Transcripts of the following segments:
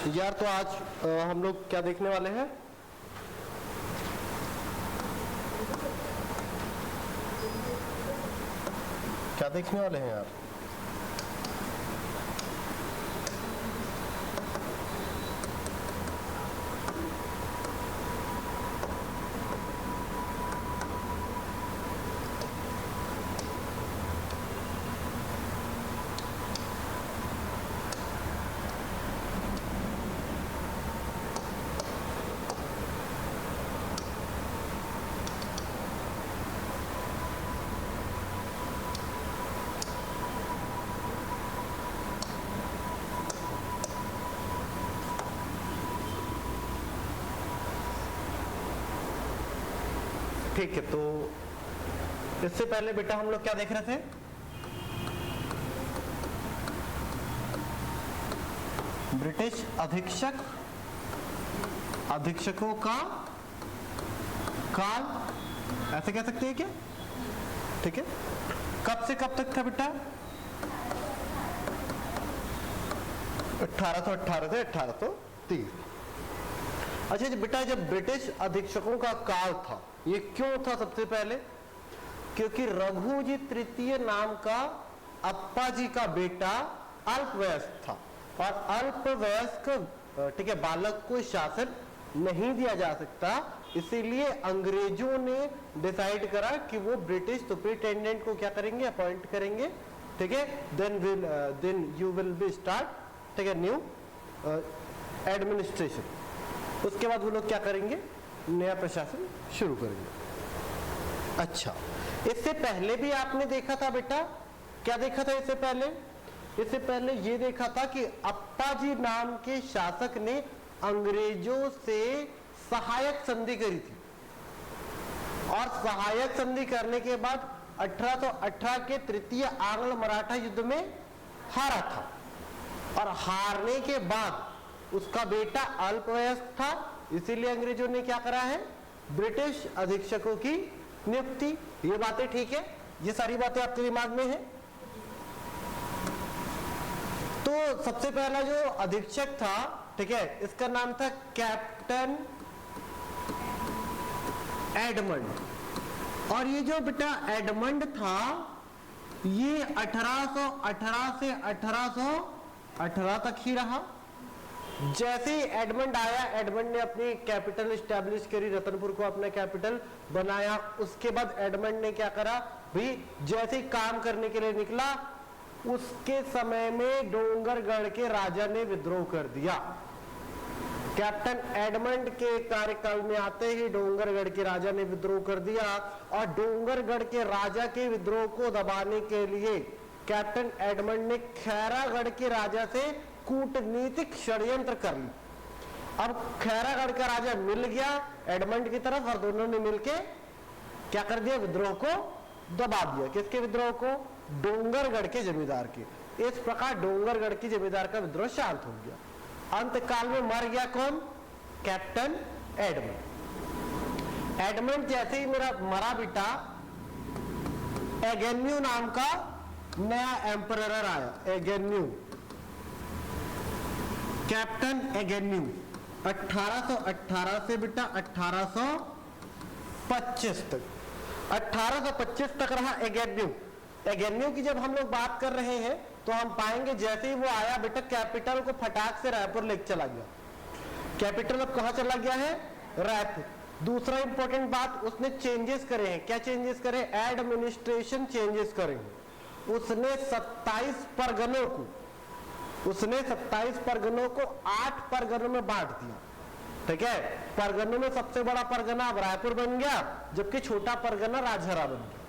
यार तो आज हम लोग क्या देखने वाले हैं? क्या देखने वाले हैं यार? ठीक है, तो इससे पहले बेटा हम लोग क्या देख रहे थे? ब्रिटिश अधीक्षकों का काल, ऐसे कह सकते हैं क्या? ठीक है, कब से कब तक था बेटा? 1818 से 1830। अच्छा जी बेटा, जब ब्रिटिश अधीक्षकों का काल था, ये क्यों था? सबसे पहले क्योंकि रघु जी तृतीय नाम का अप्पा जी का बेटा अल्पवयस्क था और अल्पवयस्क ठीक है बालक को शासन नहीं दिया जा सकता, इसीलिए अंग्रेजों ने डिसाइड करा कि वो ब्रिटिश सुपरिटेंडेंट को क्या करेंगे? अपॉइंट करेंगे। ठीक है, then you will be start, ठीक है, न्यू एडमिनिस्ट्रेशन। उसके बाद वो लोग क्या करेंगे? नया प्रशासन शुरू करेंगे। अच्छा, इससे पहले भी आपने देखा था बेटा, क्या देखा था इससे पहले? इससे पहले ये देखा था कि अप्पा जी नाम के शासक ने अंग्रेजों से सहायक संधि करी थी और सहायक संधि करने के बाद 1818 के तृतीय आंग्ल मराठा युद्ध में हारा था और हारने के बाद उसका बेटा अल्पवयस्क था, इसीलिए अंग्रेजों ने क्या करा है? ब्रिटिश अधीक्षकों की नियुक्ति। ये बातें ठीक है? ये सारी बातें आपके दिमाग में है? तो सबसे पहला जो अधीक्षक था, ठीक है, इसका नाम था कैप्टन एडमंड। और ये जो बेटा एडमंड था, ये 1818 से 1818 तक ही रहा। जैसे ही एडमंड आया, एडमंड ने अपनी कैपिटल एस्टैब्लिश करी, रतनपुर को अपना कैपिटल बनाया। उसके बाद एडमंड ने क्या करा भी? जैसे ही काम करने के लिए निकला, उसके समय में डोंगरगढ़ के राजा ने विद्रोह कर दिया। कैप्टन एडमंड के कार्यकाल में आते ही डोंगरगढ़ के राजा ने विद्रोह कर दिया और डोंगरगढ़ के राजा के विद्रोह को दबाने के लिए कैप्टन एडमंड ने खैरागढ़ के राजा से कूटनीतिक षड्यंत्र कर ली। अब खैरागढ़ का राजा मिल गया एडमंड की तरफ और दोनों ने मिलके क्या कर दिया? विद्रोह को दबा दिया। किसके विद्रोह को? डोंगरगढ़ के जमींदार के। इस प्रकार डोंगरगढ़ की जमींदार का विद्रोह शांत हो गया। अंतकाल में मर गया कौन? Captain Edmund. एडमंड जैसे ही मेरा मरा बेटा, एगेन्यू नाम का नया एम्परर आया। एगेन्यू, कैप्टन एगेन्यू 1818 से बेटा 1825 तक, 1825 तक रहा एगेन्यू। एगेन्यू की जब हम लोग बात कर रहे हैं तो हम पाएंगे जैसे ही वो आया बेटा, कैपिटल को फटाक से रायपुर लेके चला गया। कैपिटल अब कहां चला गया है? रायपुर। दूसरा इंपॉर्टेंट बात, उसने चेंजेस करे हैं। क्या चेंजेस करे? एडमिनिस्ट्रेशन चेंजेस करे हैं। उसने 27 परगनों को 8 परगनों में बांट दिया। ठीक है, परगनों में सबसे बड़ा परगना अब रायपुर बन गया, जबकि छोटा परगना राजहरा बन गया।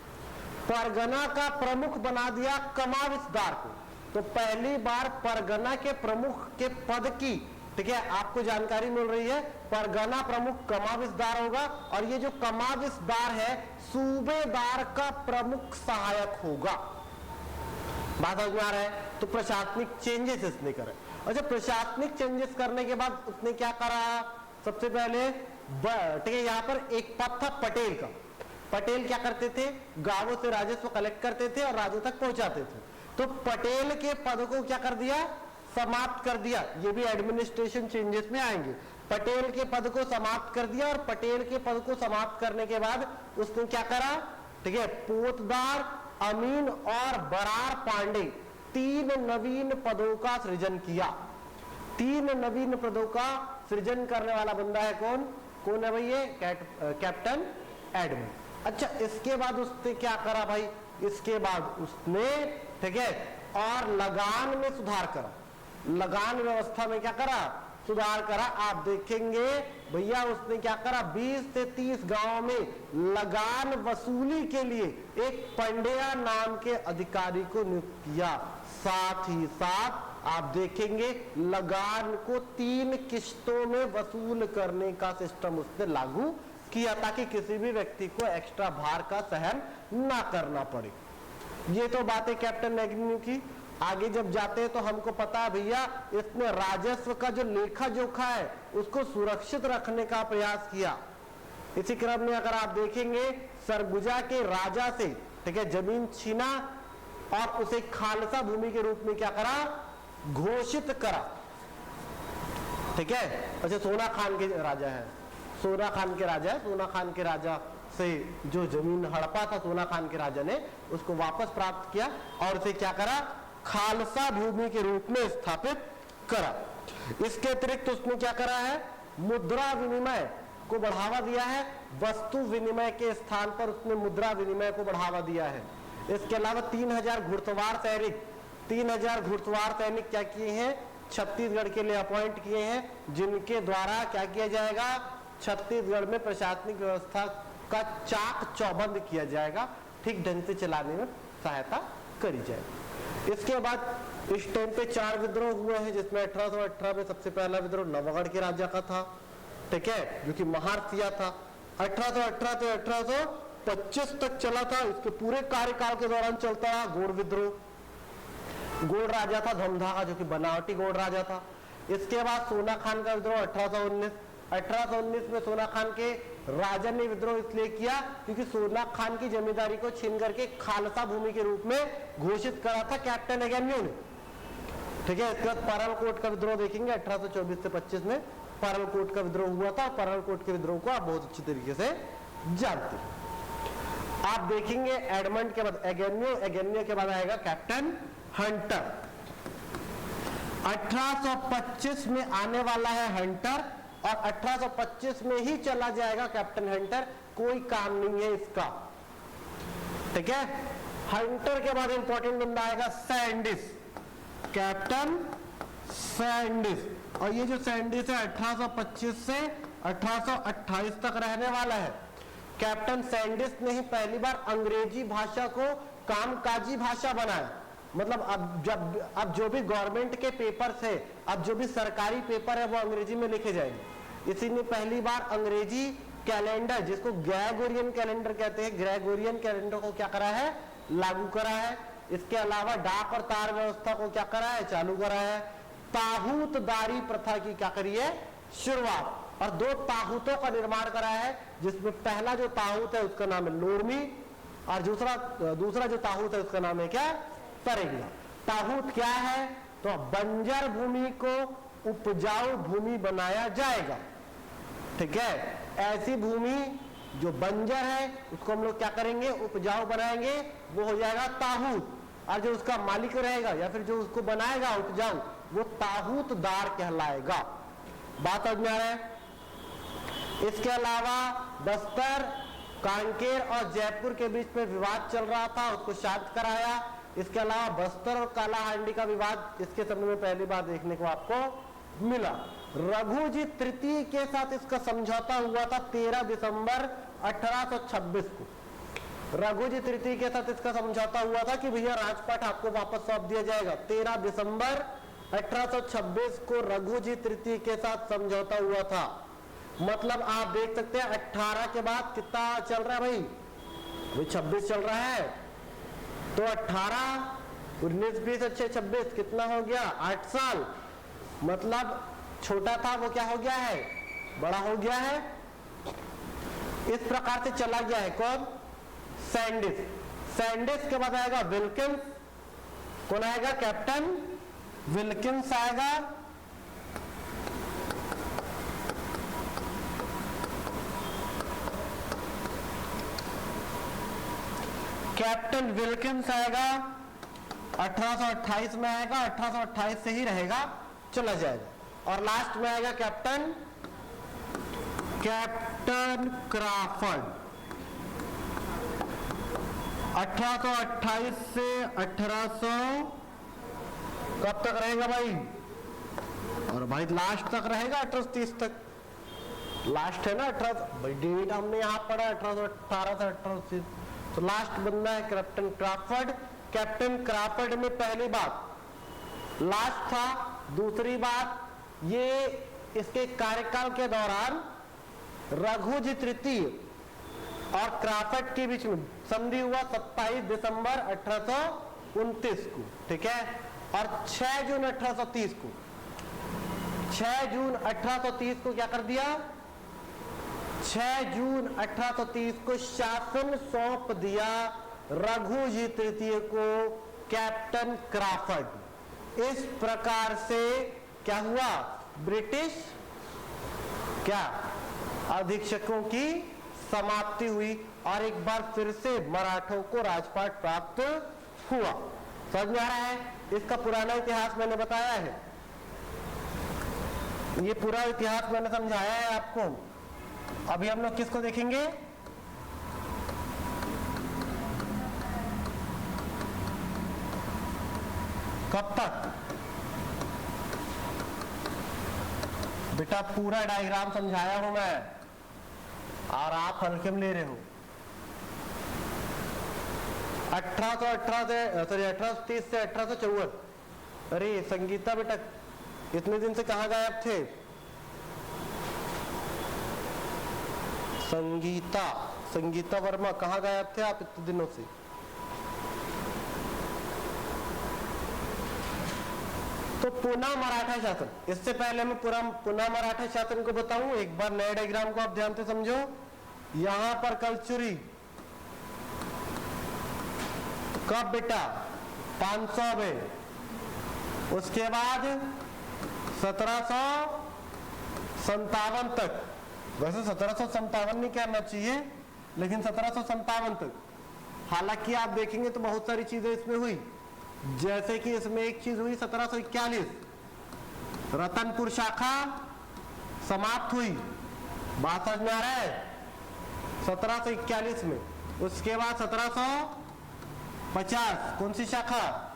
परगना का प्रमुख बना दिया कमाविसदार को। तो पहली बार परगना के प्रमुख के पद की, ठीक है, आपको जानकारी मिल रही है। परगना प्रमुख कमाविसदार होगा और ये जो कमाविसदार है सूबेदार का प्रमुख सहायक होगा। बात समझ में आ रहा है? तो प्रशासनिक चेंजेस इसने करे। अच्छा, प्रशासनिक चेंजेस करने के बाद उसने क्या करा? सबसे पहले ठीक है, यहाँ पर एक पद था पटेल का। पटेल क्या करते थे? गांवों से राजस्व कलेक्ट करते थे और राज्यों तक पहुंचाते थे। तो पटेल के पद को क्या कर दिया? समाप्त कर दिया, ये भी एडमिनिस्ट्रेशन चेंजेस में आएंगे। पटेल के पद को समाप्त कर दिया, और पटेल के पद को समाप्त करने के बाद उसने क्या करा, ठीक है, पोतदार, अमीन और बरार पांडे 3 नवीन पदों का सृजन किया। 3 नवीन पदों का सृजन करने वाला बंदा है कौन, कौन है भाई, ये कैप्टन एडमंड। अच्छा, इसके बाद उसने क्या करा भाई, इसके बाद उसने, ठीक है, और लगान में सुधार करा, लगान व्यवस्था में क्या करा, सुधार करा। आप देखेंगे भैया उसने क्या करा, 20 से 30 गांव में लगान वसूली के लिए एक पंड्या नाम के अधिकारी को नियुक्त किया। साथ ही साथ आप देखेंगे लगान को 3 किश्तों में वसूल करने का सिस्टम उसने लागू किया, ताकि किसी भी व्यक्ति को एक्स्ट्रा भार का सहन ना करना पड़े। ये तो बातें कैप्टन एग्न्यू की। आगे जब जाते हैं तो हमको पता है भैया इसने राजस्व का जो लेखा जोखा है उसको सुरक्षित रखने का प्रयास किया। इसी क्रम में अगर आप देखेंगे सरगुजा के राजा से, ठीक है, जमीन छीना और उसे खालसा भूमि के रूप में क्या करा, घोषित करा, ठीक है। अच्छा, सोना खान के राजा है, सोना खान के राजा है, सोना खान के राजा से जो जमीन हड़पा था सोना खान के राजा ने उसको वापस प्राप्त किया और उसे क्या करा, खालसा भूमि के रूप में स्थापित करा। इसके अतिरिक्त उसने क्या करा है, मुद्रा विनिमय को बढ़ावा दिया है, वस्तु विनिमय के स्थान पर उसने मुद्रा विनिमय को बढ़ावा दिया है। इसके अलावा 3000 घुड़सवार सैनिक, 3000 घुड़सवार सैनिक क्या किए हैं, छत्तीसगढ़ के लिए अपॉइंट किए हैं, जिनके द्वारा क्या किया जाएगा, छत्तीसगढ़ में प्रशासनिक व्यवस्था का चाक चौबंद किया जाएगा, ठीक ढंग से चलाने में सहायता करी जाएगी। इसके बाद इस टाइम पे 4 विद्रोह हुए हैं, जिसमें 1818 में सबसे पहला विद्रोह नवगढ़ के राजा का था, ठीक है, जो कि महारसिया था। 1818 से 1825 तक चला था। इसके पूरे कार्यकाल के दौरान चलता रहा गोड़ विद्रोह। गोड़ राजा था धमधा का, जो कि बनावटी गोड़ राजा था। इसके बाद सोना खान का विद्रोह 1819 में सोना खान के राजा ने विद्रोह इसलिए किया क्योंकि सोना खान की जमींदारी को छीन करके खालसा भूमि के रूप में घोषित करा था कैप्टन एग्न्यू ने, ठीक है। इसके बाद परलकोट का विद्रोह देखेंगे 1824 से 25 में परलकोट का विद्रोह हुआ था। परलकोट के विद्रोह को आप बहुत अच्छी तरीके से जानते हैं। आप देखेंगे एडमंड के बाद एग्न्यू के बाद आएगा कैप्टन हंटर। 1825 में आने वाला है हंटर और 1825 में ही चला जाएगा कैप्टन हंटर, कोई काम नहीं है इसका, ठीक है। हंटर के बाद इंपॉर्टेंट बंदा आएगा सैंडिस, कैप्टन सैंडिस। और ये जो सैंडिस है 1825 से 1828 तक रहने वाला है। कैप्टन सैंडिस ने ही पहली बार अंग्रेजी भाषा को कामकाजी भाषा बनाया। मतलब अब जो भी गवर्नमेंट के पेपर्स है, अब जो भी सरकारी पेपर है वो अंग्रेजी में लिखे जाएंगे। इसी ने पहली बार अंग्रेजी कैलेंडर, जिसको ग्रेगोरियन कैलेंडर कहते हैं, ग्रेगोरियन कैलेंडर को क्या करा है, लागू करा है। इसके अलावा डाक और तार व्यवस्था को क्या करा है, चालू करा है। ताहूतदारी प्रथा की क्या करी है, शुरुआत, और 2 ताहूतों का निर्माण करा है, जिसमें पहला जो ताहूत है उसका नाम है लोरमी और दूसरा जो ताहूत है उसका नाम है क्या, तरेगला। ताहूत क्या है, तो बंजर भूमि को उपजाऊ भूमि बनाया जाएगा, ठीक है। ऐसी भूमि जो बंजर है उसको हम लोग क्या करेंगे, उपजाऊ बनाएंगे, वो हो जाएगा ताहूत। और जो उसका मालिक रहेगा या फिर जो उसको बनाएगा उपजाऊ, वो ताहूतदार कहलाएगा। बात समझ में आ रहा है। इसके अलावा बस्तर, कांकेर और जयपुर के बीच में विवाद चल रहा था, उसको शांत कराया। इसके अलावा बस्तर और कालाहांडी का विवाद इसके समय में पहली बार देखने को आपको मिला। रघुजी तृतीय के साथ इसका समझौता हुआ था 13 दिसंबर 1826 को। रघुजी तृतीय के साथ इसका समझौता हुआ था कि भैया राजपाट आपको वापस सौंप दिया जाएगा। 13 दिसंबर 1826 को रघुजी तृतीय के साथ समझौता हुआ था। मतलब आप देख सकते हैं 18 के बाद कितना चल रहा है भाई, 26 चल रहा है। तो 18, 19, 20, 26 कितना हो गया, 8 साल। मतलब छोटा था वो क्या हो गया है, बड़ा हो गया है। इस प्रकार से चला गया है कौन, सैंडिस। सैंडिस के बाद आएगा विल्किंस। कौन आएगा, कैप्टन विल्किंस आएगा, कैप्टन विल्किंस आएगा, 1828 में आएगा, 1828 से ही रहेगा, चला जाएगा। और लास्ट में आएगा कैप्टन क्राफर्ड, 1828 से 1800 कब तक रहेगा भाई? और भाई लास्ट तक रहेगा 1830 तक, लास्ट है ना 18, भाई डेट हमने यहाँ पढ़ा 1818 से 1830, तो लास्ट बंदा है कैप्टन क्राफर्ड। कैप्टन क्राफर्ड में पहली बात लास्ट था, दूसरी बात ये इसके कार्यकाल के दौरान रघुजी तृतीय और क्राफर्ड के बीच में संधि हुआ 27 दिसंबर 1829 को, ठीक है। और 6 जून 1830 को, 6 जून 1830 को क्या कर दिया? 6 जून 1830 को शासन सौंप दिया रघुजी तृतीय को कैप्टन क्राफर्ड। इस प्रकार से क्या हुआ? ब्रिटिश क्या अधीक्षकों की समाप्ति हुई और एक बार फिर से मराठों को राजपाट प्राप्त हुआ। समझ में आ रहा है? इसका पुराना इतिहास मैंने बताया है, ये पूरा इतिहास मैंने समझाया है आपको। अभी हम लोग किसको देखेंगे? कब तक? बेटा पूरा डायग्राम समझाया हूं मैं और आप हल्के में ले रहे हो। 1830 से 1854। अरे संगीता बेटा इतने दिन से कहाँ गायब थे? संगीता वर्मा कहाँ गायब थे आप इतने दिनों से? तो पुनः मराठा शासन, इससे पहले मैं पुनः मराठा शासन को बताऊं, एक बार नए डायग्राम को आप ध्यान से समझो। यहां पर कलचुरी कब बेटा? 500 में, उसके बाद 1757 तक, वैसे 1757 नहीं कहना चाहिए लेकिन 1757 तक। हालांकि आप देखेंगे तो बहुत सारी चीजें इसमें हुई, जैसे कि इसमें एक चीज हुई 1741 रतनपुर शाखा समाप्त हुई, बात समझ में आ रहा है? 1741 में। उसके बाद 1750 कौन सी शाखा?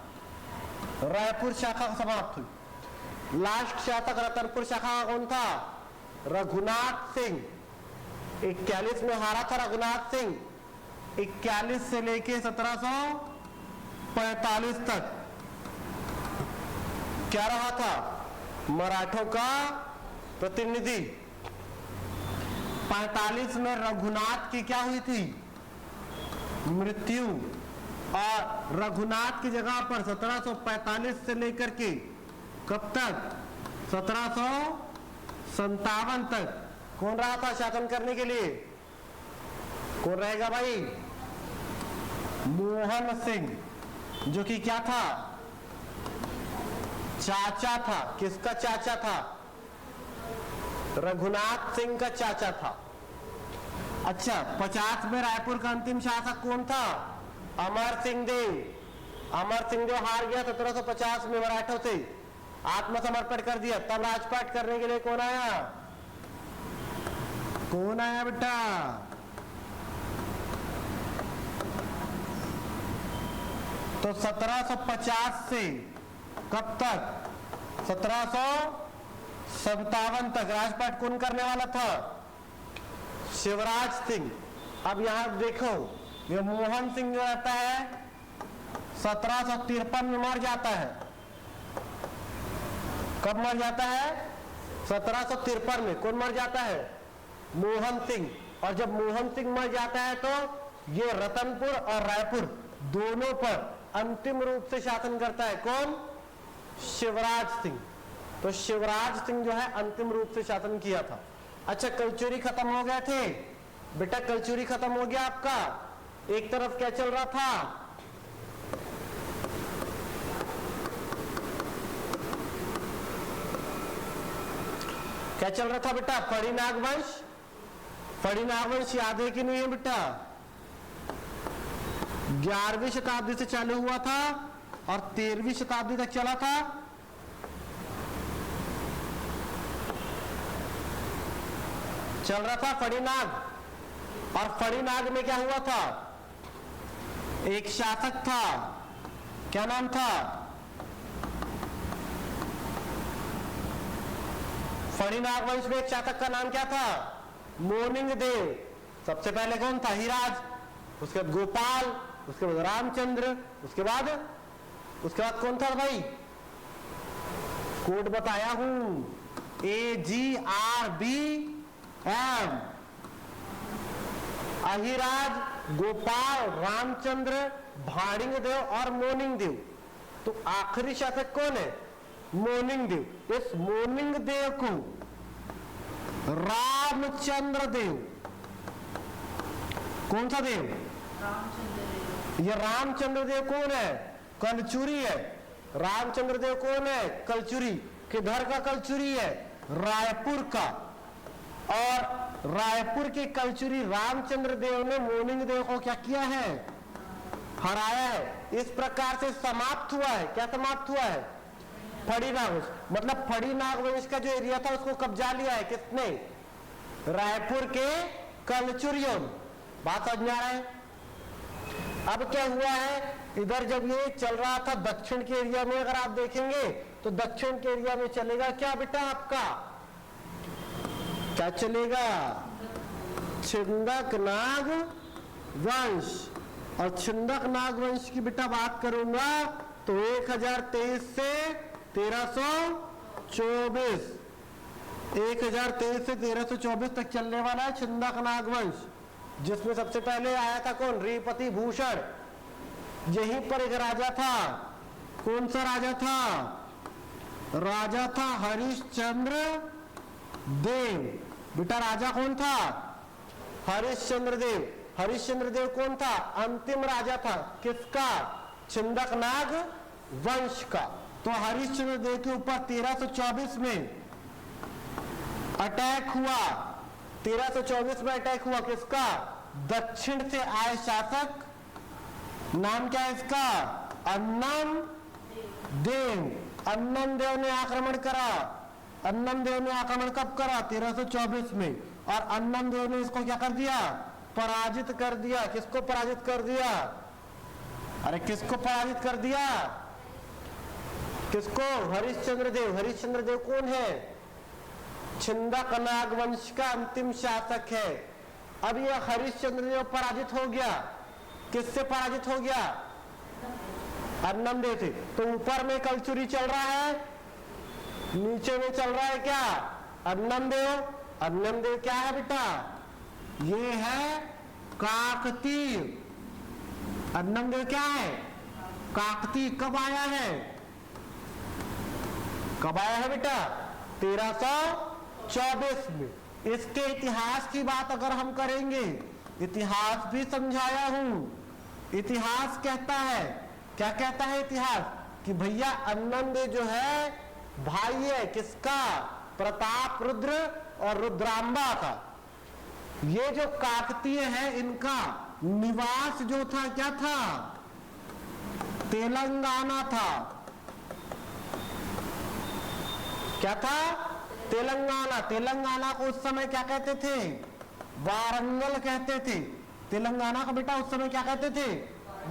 रायपुर शाखा समाप्त हुई। लास्ट शासक रतनपुर शाखा कौन था? रघुनाथ सिंह। 41 में हारा था रघुनाथ सिंह। 41 से लेके 1745 तक क्या रहा था? मराठों का प्रतिनिधि। 45 में रघुनाथ की क्या हुई थी? मृत्यु। और रघुनाथ की जगह पर 1745 से लेकर के कब तक? 1757 तक कौन रहा था शासन करने के लिए? कौन रहेगा भाई? मोहन सिंह, जो कि क्या था? चाचा था। किसका चाचा था? रघुनाथ सिंह का चाचा था। अच्छा, 50 में रायपुर का अंतिम शासक कौन था? अमर सिंह देव। अमर सिंह देव हार गया 1750 में मराठों से, आत्मसमर्पण कर दिया। तब राजपाट करने के लिए कौन आया? कौन आया बेटा? तो 1750 से कब तक? 1757 तक राजपाट कौन करने वाला था? शिवराज सिंह। अब यहां देखो, ये मोहन सिंह जो रहता है 1753 में मर जाता है। कब मर जाता है? 1753 में। कौन मर जाता है? मोहन सिंह। और जब मोहन सिंह मर जाता है तो ये रतनपुर और रायपुर दोनों पर अंतिम रूप से शासन करता है। कौन? शिवराज सिंह। तो शिवराज सिंह जो है अंतिम रूप से शासन किया था। अच्छा, कलचुरी खत्म हो गए थे बेटा, कलचुरी खत्म हो गया आपका। एक तरफ क्या चल रहा था? क्या चल रहा था बेटा? फड़ी नागवंश। फड़ी नागवंश याद है कि नहीं है बेटा? 11वीं शताब्दी से चालू हुआ था और 13वीं शताब्दी तक चला था। चल रहा था फड़ीनाग। और फड़ीनाग में क्या हुआ था? एक शासक था, क्या नाम था? फड़ीनाग वंश में एक शासक का नाम क्या था? मोनिंग देव। सबसे पहले कौन था? हिराज, उसके बाद गोपाल, उसके बाद रामचंद्र, उसके बाद कौन था भाई? कोड बताया हूं, AGRBM। अहिराज, गोपाल, रामचंद्र, भाणिंग देव और मोनिंग देव। तो आखिरी शासक कौन है? मोनिंग देव। इस मोनिंग देव को रामचंद्र देव, कौन सा देव? ये रामचंद्र देव कौन है? कलचुरी है। रामचंद्र देव कौन है? कलचुरी। किधर का कलचुरी है? रायपुर का। और रायपुर के कलचुरी रामचंद्र देव ने मोनिंग देव को क्या किया है? हराया है। इस प्रकार से समाप्त हुआ है। क्या समाप्त हुआ है? फड़ी नागवंश। मतलब फड़ी नागवंश का जो एरिया था उसको कब्जा लिया है किसने? रायपुर के कलचुरियों। बात समझ में आ रहा है? अब क्या हुआ है, इधर जब ये चल रहा था दक्षिण के एरिया में, अगर आप देखेंगे तो दक्षिण के एरिया में चलेगा क्या बेटा आपका? क्या चलेगा? छिंदक नाग वंश। और छिंदक नाग वंश की बेटा बात करूंगा तो 1023 से 1324, 1023 से 1324 तक चलने वाला है छिंदक नाग वंश, जिसमें सबसे पहले आया था कौन? रिपति भूषण। यहीं पर एक राजा था। कौन सा राजा था? राजा था हरिश्चंद्र देव। बेटा राजा कौन था? हरिश्चंद्र देव। हरिश्चंद्र देव कौन था? अंतिम राजा था। किसका? छिंदक नाग वंश का। तो हरिश्चंद्र देव के ऊपर 1324 में अटैक हुआ। 1324 में अटैक हुआ। किसका? दक्षिण से आए शासक, नाम क्या है इसका? अन्नम देव। अन्नम देव ने आक्रमण करा। अन्नम देव ने आक्रमण कब करा? 1324 में। और अन्नम देव ने इसको क्या कर दिया? पराजित कर दिया। किसको पराजित कर दिया? अरे किसको पराजित कर दिया? किसको? हरिश्चंद्र देव। हरिश्चंद्र देव कौन है? छिंदक नाग वंश का अंतिम शासक है। अब यह हरिश्चंद्र देव पराजित हो गया। किससे पराजित हो गया? अन्नम देव से। तो ऊपर में कलचुरी चल रहा है, नीचे में चल रहा है क्या? अन्नम देव। अन्नम देव क्या है बेटा? ये है काकतीय। अन्नम देव क्या है? काकतीय। कब आया है? कब आया है बेटा? 1324 में। इसके इतिहास की बात अगर हम करेंगे, इतिहास भी समझाया हूं। इतिहास कहता है, क्या कहता है इतिहास? कि भैया अन्नम देव जो है भाई है किसका? प्रताप रुद्र और रुद्रांबा का। ये जो काकतीय है इनका निवास जो था क्या था? तेलंगाना था। क्या था? तेलंगाना। तेलंगाना को उस समय क्या कहते थे? वारंगल कहते थे। तेलंगाना का बेटा उस समय क्या कहते थे?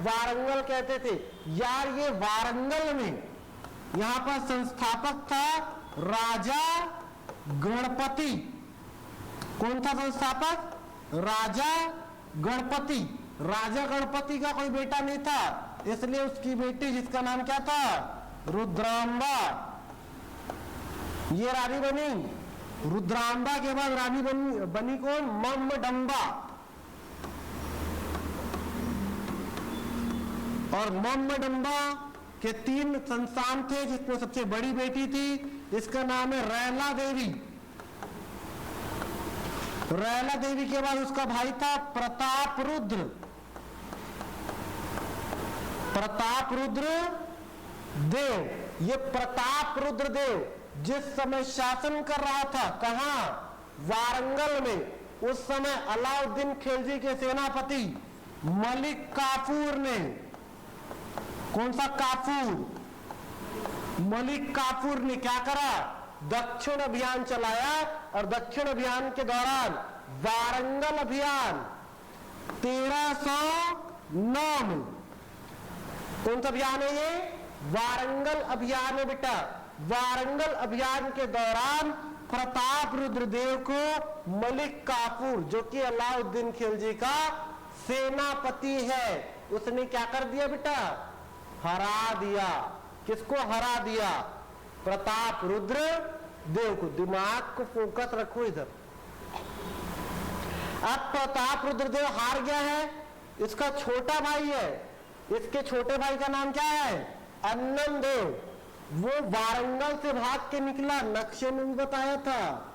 वारंगल कहते थे। यार ये वारंगल में यहां पर संस्थापक था राजा गणपति। कौन था संस्थापक? राजा गणपति। राजा गणपति का कोई बेटा नहीं था, इसलिए उसकी बेटी जिसका नाम क्या था? रुद्रांबा। ये रानी बनी। रुद्रांबा के बाद रानी बनी कौन? मम्मडंबा। और मम्मडंबा के 3 संतान थे, जिसमें सबसे बड़ी बेटी थी, इसका नाम है रैला देवी। रैला देवी के बाद उसका भाई था प्रताप रुद्र। प्रताप रुद्र देव। ये प्रताप रुद्र देव जिस समय शासन कर रहा था, कहां, वारंगल में, उस समय अलाउद्दीन खिलजी के सेनापति मलिक काफूर ने, कौन सा काफूर, मलिक काफूर ने क्या करा, दक्षिण अभियान चलाया। और दक्षिण अभियान के दौरान वारंगल अभियान 1309 में, कौन सा अभियान है ये, वारंगल अभियान है बेटा। वारंगल अभियान के दौरान प्रताप रुद्रदेव को मलिक काफूर, जो कि अलाउद्दीन खिलजी का सेनापति है, उसने क्या कर दिया बेटा, हरा दिया। किसको हरा दिया, प्रताप रुद्र देव को। दिमाग को फोकस रखो इधर। अब प्रताप रुद्रदेव हार गया है, इसका छोटा भाई है, इसके छोटे भाई का नाम क्या है, अन्नम देव। वो वारंगल से भाग के निकला, नक्शे में भी बताया था,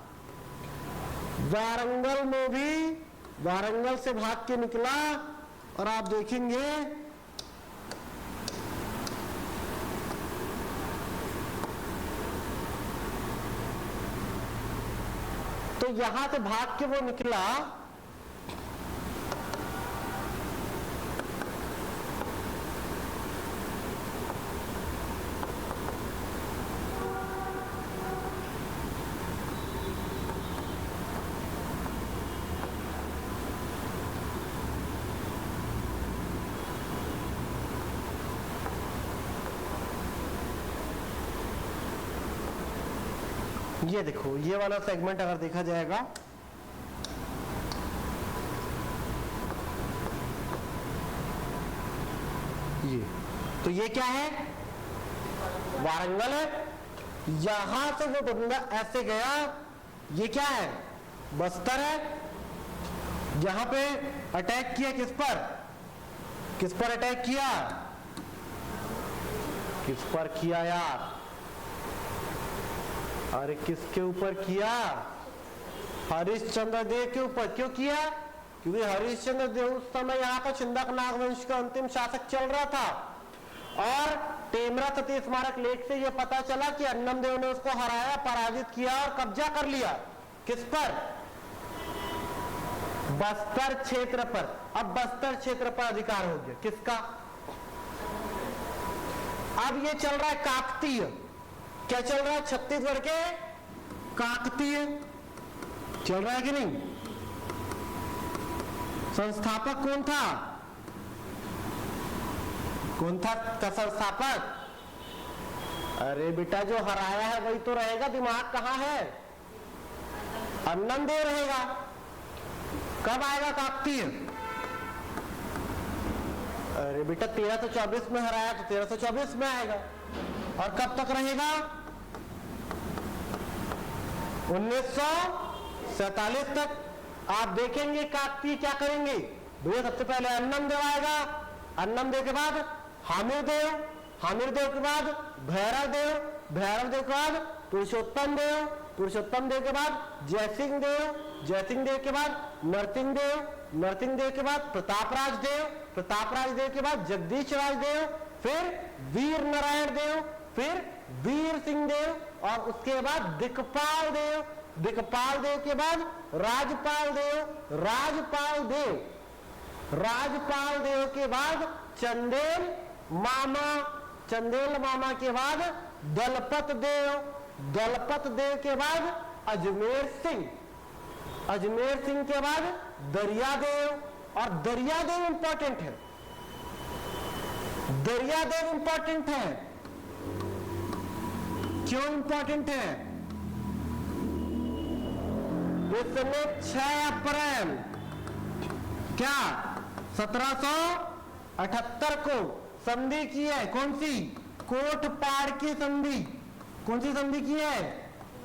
वारंगल से भाग के निकला। और आप देखेंगे तो यहां से भाग के वो निकला, ये देखो, ये वाला सेगमेंट अगर देखा जाएगा, ये तो ये क्या है, वारंगल है। यहां से वो बंदा ऐसे गया, ये क्या है, बस्तर है। यहां पे अटैक किया, किस पर अटैक किया, किस पर किया यार, अरे किसके ऊपर किया, हरिश्चंद्र देव के ऊपर। क्यों किया, क्योंकि हरिश्चंद्र देव उस समय यहाँ का छिंदक नागवंश का अंतिम शासक चल रहा था। और टेमरा सती स्मारक लेख से यह पता चला कि अन्नम देव ने उसको हराया, पराजित किया और कब्जा कर लिया। किस पर, बस्तर क्षेत्र पर। अब बस्तर क्षेत्र पर अधिकार हो गया किसका, अब ये चल रहा है काकतीय। क्या चल रहा है, छत्तीसगढ़ के काकतीय चल रहा है कि नहीं। संस्थापक कौन था, कौन था का संस्थापक, अरे बेटा जो हराया है वही तो रहेगा, दिमाग कहां है, अन्नम देव रहेगा। कब आएगा काकतीय, अरे बेटा 1324 में हराया तो 1324 में आएगा। और कब तक रहेगा, 1947 तक। आप देखेंगे काकतीय क्या करेंगे भैया, सबसे पहले अन्नम देव आएगा, अन्नम देव के बाद हामिर देव, हामिर देव के बाद भैरव देव, भैरव देव के बाद पुरुषोत्तम देव, पुरुषोत्तम देव के बाद जयसिंह देव, जयसिंह देव के बाद नरसिंह देव, नरसिंह देव के बाद प्रतापराज देव, प्रतापराज देव के बाद जगदीश राज देव, फिर वीर नारायण देव, फिर वीर सिंह देव, और उसके बाद दिक्पाल देव, दिक्पाल देव के बाद राजपाल देव, राजपाल देव, राजपाल देव के बाद चंदेल मामा, चंदेल मामा के बाद दलपत देव, दलपत देव के बाद अजमेर सिंह, अजमेर सिंह के बाद दरिया देव। और दरिया देव इंपॉर्टेंट है, दरिया देव इंपॉर्टेंट है। क्यों इंपॉर्टेंट है, इसने 6 अप्रैल क्या 1778 को संधि की है, कौन सी, कोटपाड़ की संधि। कौन सी संधि की है,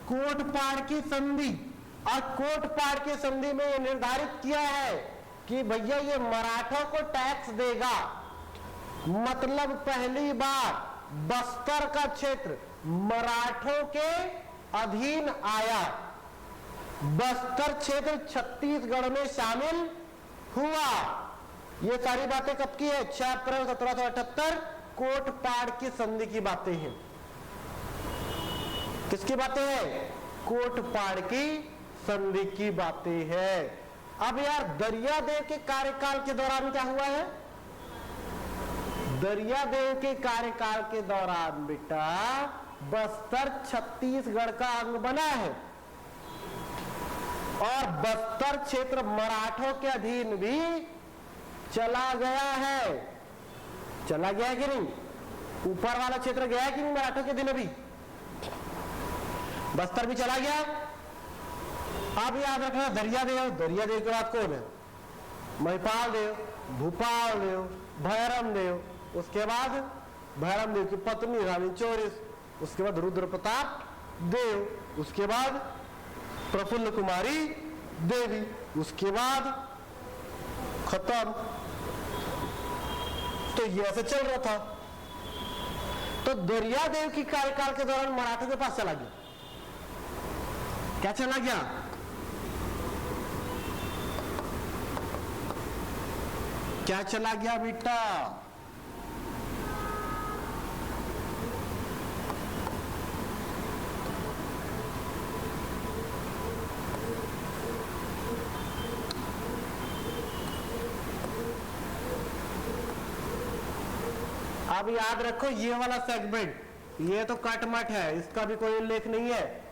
कोटपाड़ की संधि। और कोटपाड़ की संधि में यह निर्धारित किया है कि भैया ये मराठों को टैक्स देगा। मतलब पहली बार बस्तर का क्षेत्र मराठों के अधीन आया, बस्तर क्षेत्र छत्तीसगढ़ में शामिल हुआ। ये सारी बातें कब की है, 6 अप्रैल 1778 कोटपाड़ की संधि की बातें हैं। किसकी बातें हैं? कोटपाड़ की संधि की बातें हैं। अब यार दरियादेव के कार्यकाल के दौरान क्या हुआ है? दरियादेव के कार्यकाल के दौरान बेटा बस्तर छत्तीसगढ़ का अंग बना है और बस्तर क्षेत्र मराठों के अधीन भी चला गया है। चला गया है कि नहीं? ऊपर वाला क्षेत्र गया है कि नहीं मराठों के अधीन? अभी बस्तर भी चला गया। अब याद रखना दरियादेव, दरियादेव के बाद कौन है? महिपाल देव, भूपाल देव, भैरम देव, उसके बाद भैरम देव की पत्नी रानी चौरिस, उसके बाद रुद्र प्रताप देव, उसके बाद प्रफुल्ल कुमारी देवी, उसके बाद खत्म। तो ये ऐसे चल रहा था। तो दरियादेव की कार्यकाल के दौरान मराठों के पास चला गया। क्या चला गया? क्या चला गया बेटा? अब याद रखो ये वाला सेगमेंट, ये तो कटमट है, इसका भी कोई उल्लेख नहीं है।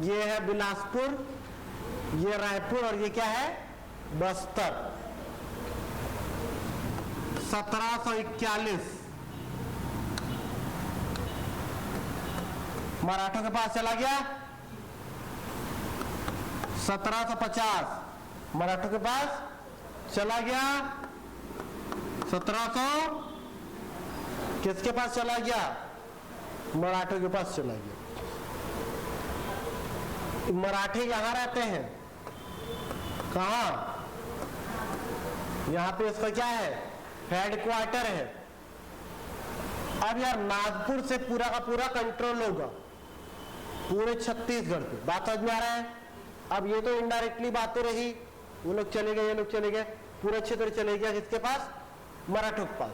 ये है बिलासपुर, ये रायपुर और ये क्या है? बस्तर। 1741 मराठों के पास चला गया। 1750 मराठों के पास चला गया। 1700 किसके पास चला गया? मराठों के पास चला गया। मराठी यहां रहते हैं, कहां? यहां पे इसका क्या है? हेडक्वार्टर है। अब यार नागपुर से पूरा का पूरा कंट्रोल होगा पूरे छत्तीसगढ़ पे। बात समझ में आ रहा है? अब ये तो इनडायरेक्टली बातें रही, वो लोग चले गए, ये लोग चले गए, पूरा क्षेत्र चले गया किसके पास? मराठों के पास।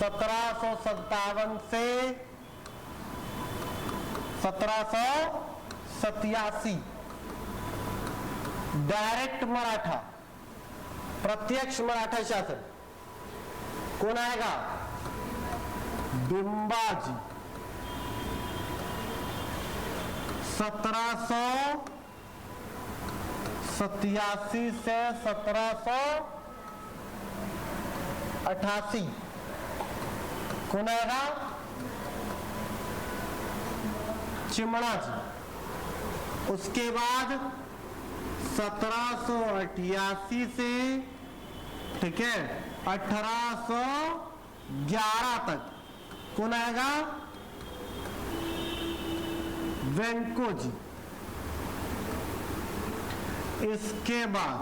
(1757) से 1787 डायरेक्ट मराठा, प्रत्यक्ष मराठा शासन कौन आएगा? बिंबाजी। 1787 से 1788 कौन आएगा? चिमड़ा जी। उसके बाद 1788 से, ठीक है, 1811 तक कौन आएगा? वेंको जी। इसके बाद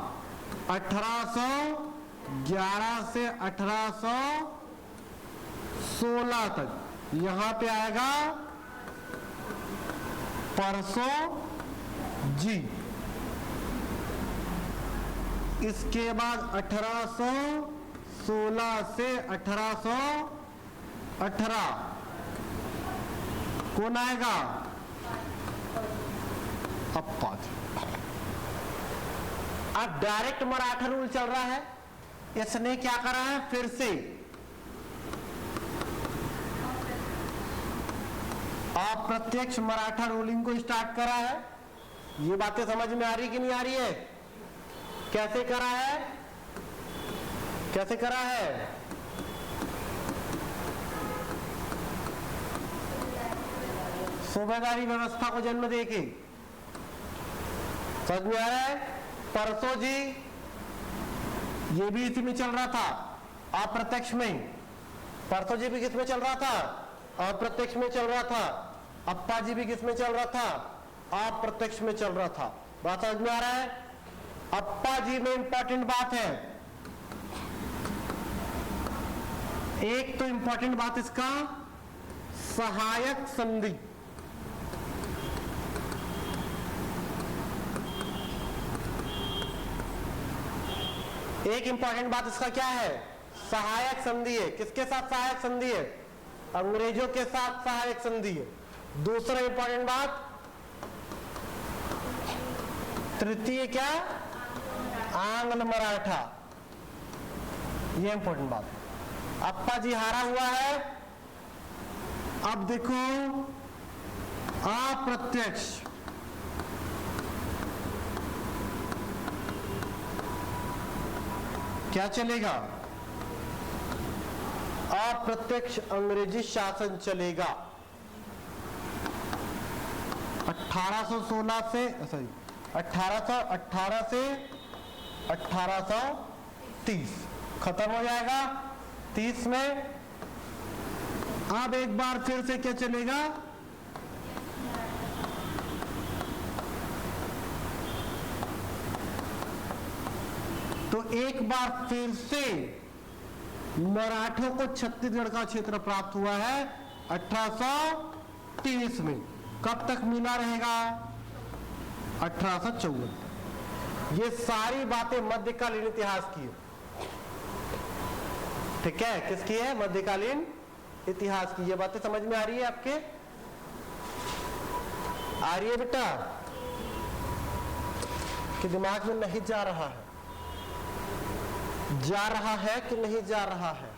1811 से 1816 तक यहां पे आएगा परसो जी। इसके बाद 1816 से 1818 कौन आएगा? अप्पा जी। अब डायरेक्ट मराठा रूल चल रहा है, इसने क्या करा है? फिर से अप्रत्यक्ष मराठा रूलिंग को स्टार्ट करा है। ये बातें समझ में आ रही कि नहीं आ रही है? कैसे करा है? कैसे करा है? सूबेदारी व्यवस्था को जन्म देके। समझ में आ रहा है? परसों जी ये भी इसी में चल रहा था, अप्रत्यक्ष में। परसों जी भी किस में चल रहा था? अप्रत्यक्ष में चल रहा था। अप्पा जी भी किस में चल रहा था? अप्रत्यक्ष में चल रहा था। बात समझ में आ रहा है? अप्पा जी में इंपॉर्टेंट बात है, एक तो इंपॉर्टेंट बात इसका सहायक संधि। एक इंपॉर्टेंट बात इसका क्या है, सहायक संधि है। किसके साथ सहायक संधि है, अंग्रेजों के साथ सहायक संधि है। दूसरा इंपॉर्टेंट बात, तृतीय क्या, आंग्ल मराठा, ये इंपॉर्टेंट बात। अप्पा जी हारा हुआ है। अब देखो अप्रत्यक्ष, क्या चलेगा, अप्रत्यक्ष अंग्रेजी शासन चलेगा 1816 से, सॉरी 1818 से 1830 खत्म हो जाएगा 30 में। अब एक बार फिर से क्या चलेगा, तो एक बार फिर से मराठों को छत्तीसगढ़ का क्षेत्र प्राप्त हुआ है 1830 में। कब तक मिला रहेगा, 1854। ये सारी बातें मध्यकालीन इतिहास की है, ठीक है। किसकी है, मध्यकालीन इतिहास की। ये बातें समझ में आ रही है आपके, आ रही है बेटा, कि दिमाग में नहीं जा रहा है, जा रहा है कि नहीं जा रहा है।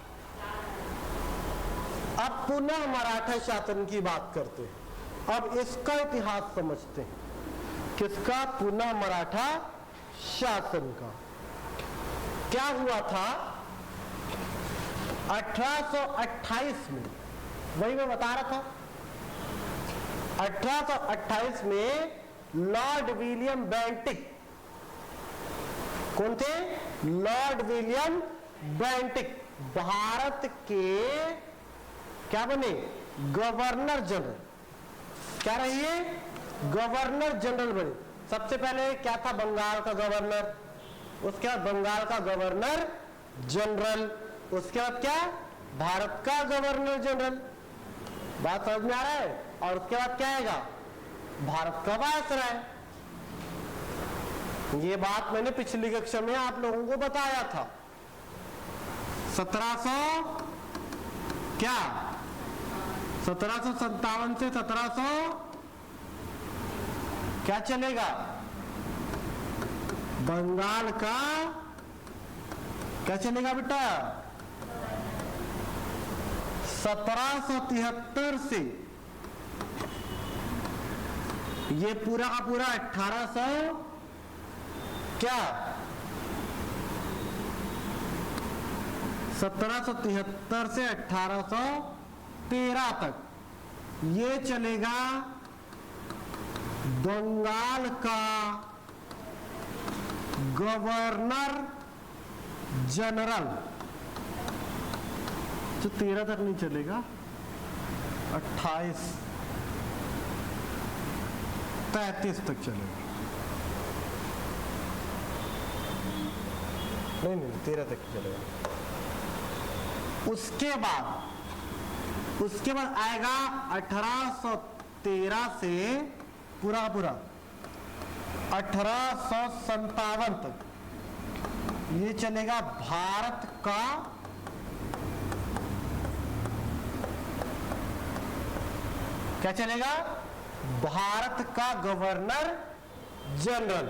अब पुनः मराठा शासन की बात करते हैं। अब इसका इतिहास समझते हैं, किसका, पुनः मराठा शासन का। क्या हुआ था 1828 में, वही मैं बता रहा था। 1828 में लॉर्ड विलियम बेंटिक, कौन थे, लॉर्ड विलियम बेंटिक, भारत के क्या बने, गवर्नर जनरल। क्या रहिए, गवर्नर जनरल बने। सबसे पहले क्या था, बंगाल का गवर्नर, उसके बाद बंगाल का गवर्नर जनरल, उसके बाद क्या, भारत का गवर्नर जनरल। बात समझ में आ रहा है। और उसके बाद क्या आएगा, भारत का वायसराय। ये बात मैंने पिछली कक्षा में आप लोगों को बताया था। 1757 क्या, 1757 से 1700 क्या चलेगा, बंगाल का क्या चलेगा बेटा, 1773 से ये पूरा का पूरा 1800 क्या, 1773 से 1813 तक ये चलेगा बंगाल का गवर्नर जनरल। तो 13 तक नहीं चलेगा, 28 33 तक चलेगा। नहीं 13 तक चलेगा। उसके बाद आएगा 1813 से पूरा 1857 तक ये चलेगा भारत का क्या चलेगा, भारत का गवर्नर जनरल।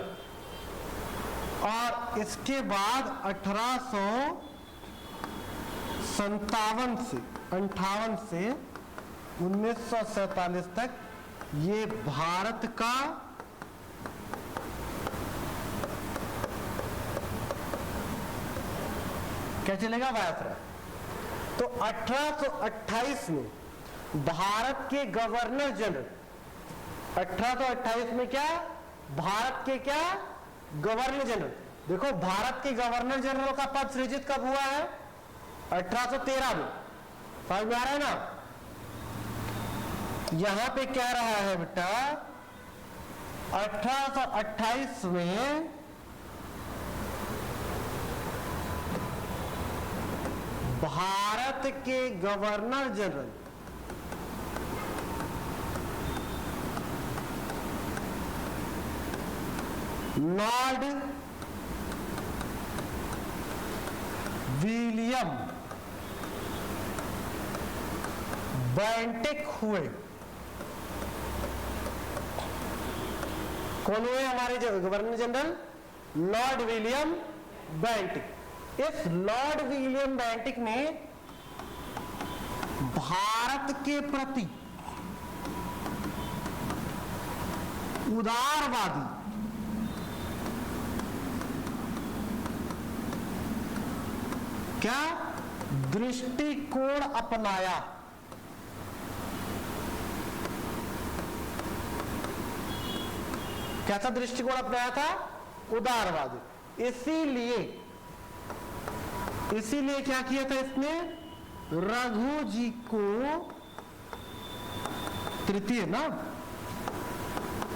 और इसके बाद 1857 से 1947 तक ये भारत का क्या चलेगा, वायसराय। तो 1828 में भारत के गवर्नर जनरल, 1828 में क्या, भारत के क्या, गवर्नर जनरल। देखो भारत के गवर्नर जनरल का पद सृजित कब हुआ है, 1813 में। समझ में आ रहा है ना। यहां पे कह रहा है बेटा 1828 में भारत के governor general Lord William Bentinck हुए। कौन हुए हमारे governor general? Lord William Bentinck. इस लॉर्ड विलियम बेंटिक ने भारत के प्रति उदारवादी क्या दृष्टिकोण अपनाया। कैसा दृष्टिकोण अपनाया था? उदारवादी। इसीलिए क्या किया था इसने? रघु जी को तृतीय ना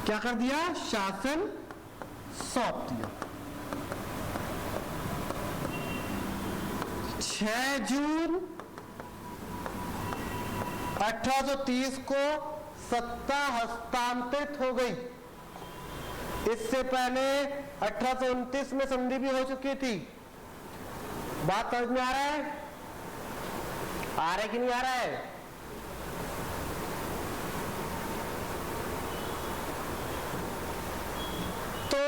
क्या कर दिया? शासन सौंप दिया। 6 जून 1830 को सत्ता हस्तांतरित हो गई। इससे पहले 1829 में संधि भी हो चुकी थी। बात समझ में आ रहा है? आ रहा है कि नहीं आ रहा है? तो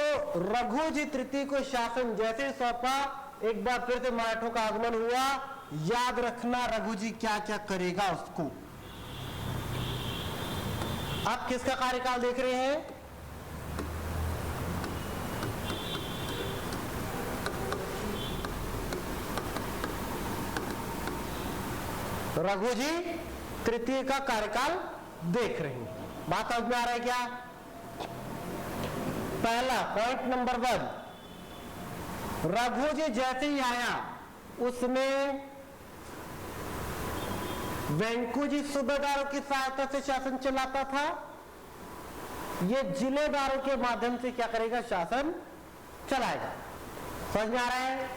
रघु जी तृतीय को शासन जैसे सौंपा, एक बार फिर से मराठों का आगमन हुआ। याद रखना रघु जी क्या क्या करेगा उसको। आप किसका कार्यकाल देख रहे हैं? रघु जी तृतीय का कार्यकाल देख रहे हैं। बात समझ में आ रहा है क्या? पहला पॉइंट नंबर 1, रघु जी जैसे ही आया उसने वेंकू जी सूबेदारों की सहायता से शासन चलाता था। ये जिलेदारों के माध्यम से क्या करेगा? शासन चलाएगा। समझ में आ रहा है?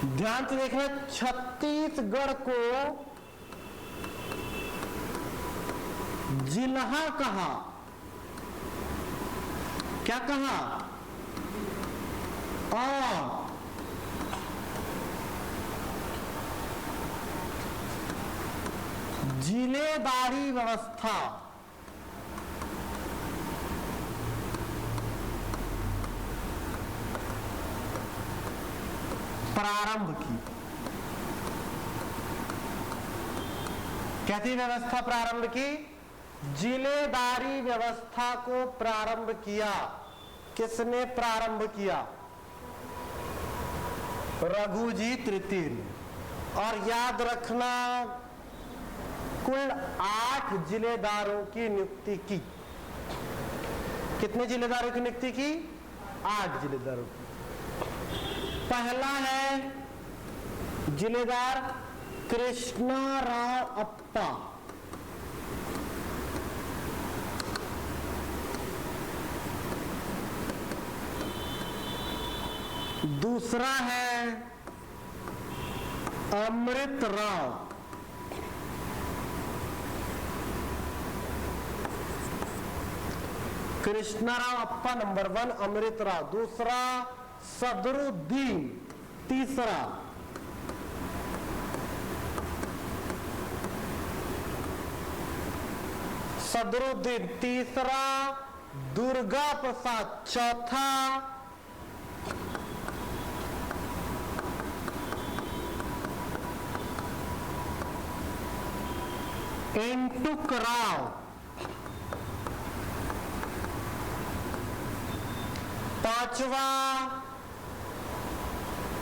ध्यान से देखना, छत्तीसगढ़ को जिलहा कहा। क्या कहा? और जिलेदारी व्यवस्था प्रारंभ की। कैसी व्यवस्था प्रारंभ की? जिलेदारी व्यवस्था को प्रारंभ किया। किसने प्रारंभ किया? रघु जी तृतीय ने। और याद रखना कुल 8 जिलेदारों की नियुक्ति की। कितने जिलेदारों की नियुक्ति की? 8 जिलेदारों की। पहला है जिलेदार कृष्णाराव अप्पा। दूसरा है अमृतराव। कृष्णाराव अप्पा नंबर 1, अमृतराव दूसरा, सदरुद्दीन तीसरा, सदरुद्दीन तीसरा, दुर्गा प्रसाद चौथा, एंटुक राव पांचवा,